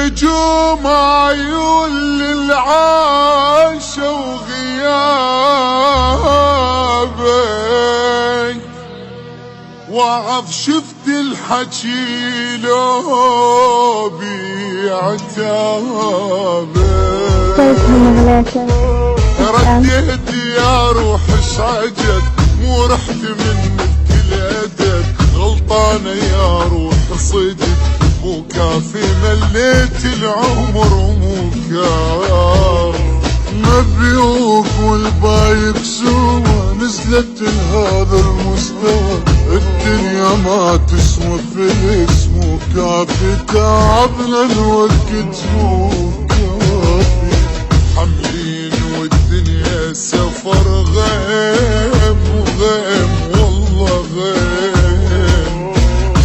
نجوم عيون للعاش وغيابك، وعظ شفت الحكي لو بعتابك. رديت يا روح اشعجت مو رحت من بكل ادب، غلطانه يا روح صدق مو كافي مليت العمر مو كافي. مبيوك والبايك سوا نزلت لهذا المستوى، الدنيا ما تسوى فلس مو كافي، تعبنا الوقت مو كافي. حملين والدنيا سفر غيم وغيم والله غيم،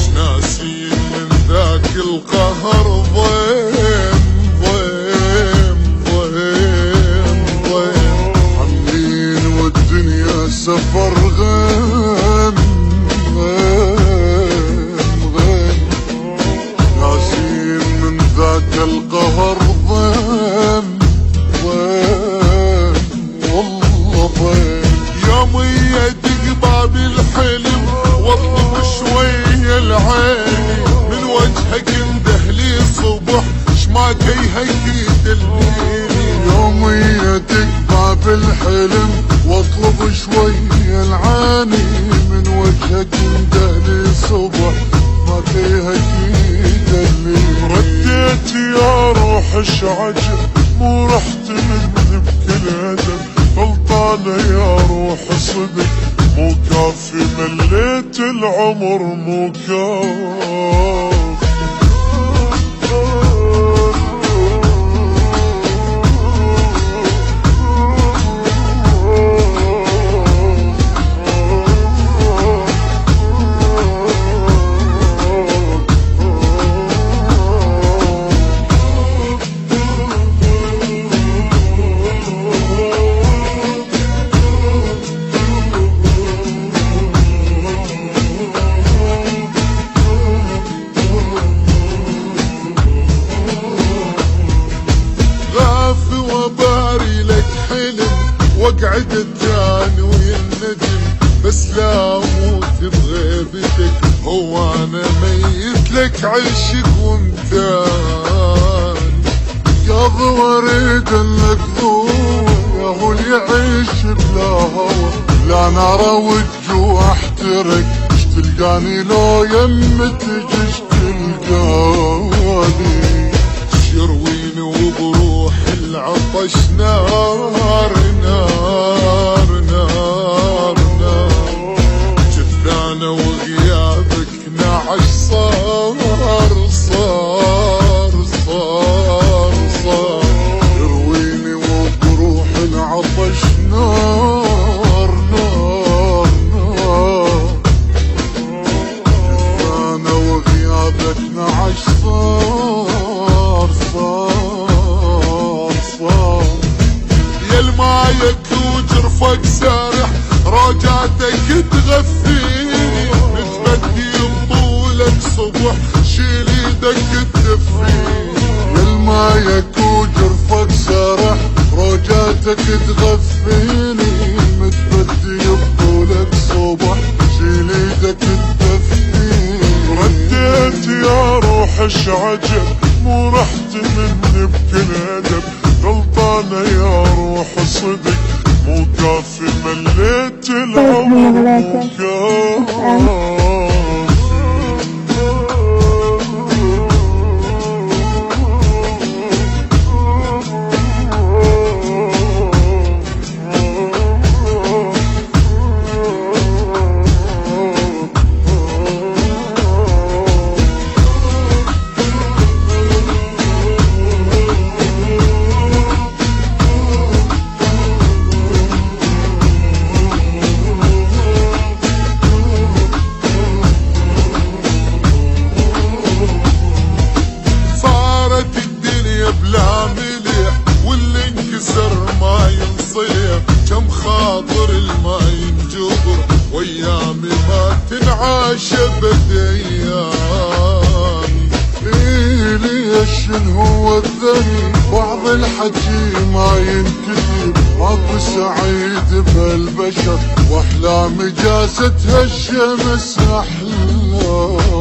شناسين من ذاك القهر ضيم ضيم ضيم ضيم. حملين والدنيا سفر غيم غيم غيم، ناسين من ذاك القهر ضيم ضيم والله ضيم. يومية دق باب الحلم واطلب شوية العين، من وجهك اندهلي صبح شماكي هيك دليلي. يومية دق باب الحلم واطلب شوية العاني، من وجهك اندهلي صبح شماكي هيك دليلي. رديت يا روح اشعجب مو رحت من بكل ادب، غلطانه يا روح صدق مو كافي مليت العمر مو كافي. واقعد الجان ويا النجم بس لا اموت بغيبتك، هو انا ميت لك عشق وامتان. يا ضواريد لك ضوء يا هو اللي يعيش بلا هوى، لا نار والجوع احترق تلقاني لو يم تجي تلقاني. تشرويني وبروح العطش نار نار نار نار، جثانا وغيابك نعش صار صار صار صار. ترويني وبروح العطش نار نار نار، جثانا وغيابك نعش صار صار صار. يا المايك وجرفك سارح روجاتك تغفيني، نتبدي بطولك صبح شيل ايدك تدفيني. يا المايك وجرفك سارح روجاتك تغفيني، متبدي بطولك صبح شيل ايدك تدفيني. رديت يا روح اشعجب مو رحت مني بكل ادب، غلطانه يا روح صدق مو كافي مليت العمر مو كافي. تنعاش بديان ليلي شن هو الذني بعض الحكي ما ينكتب ماكو سعيد بالبشر واحلام جاستها الشمس احلام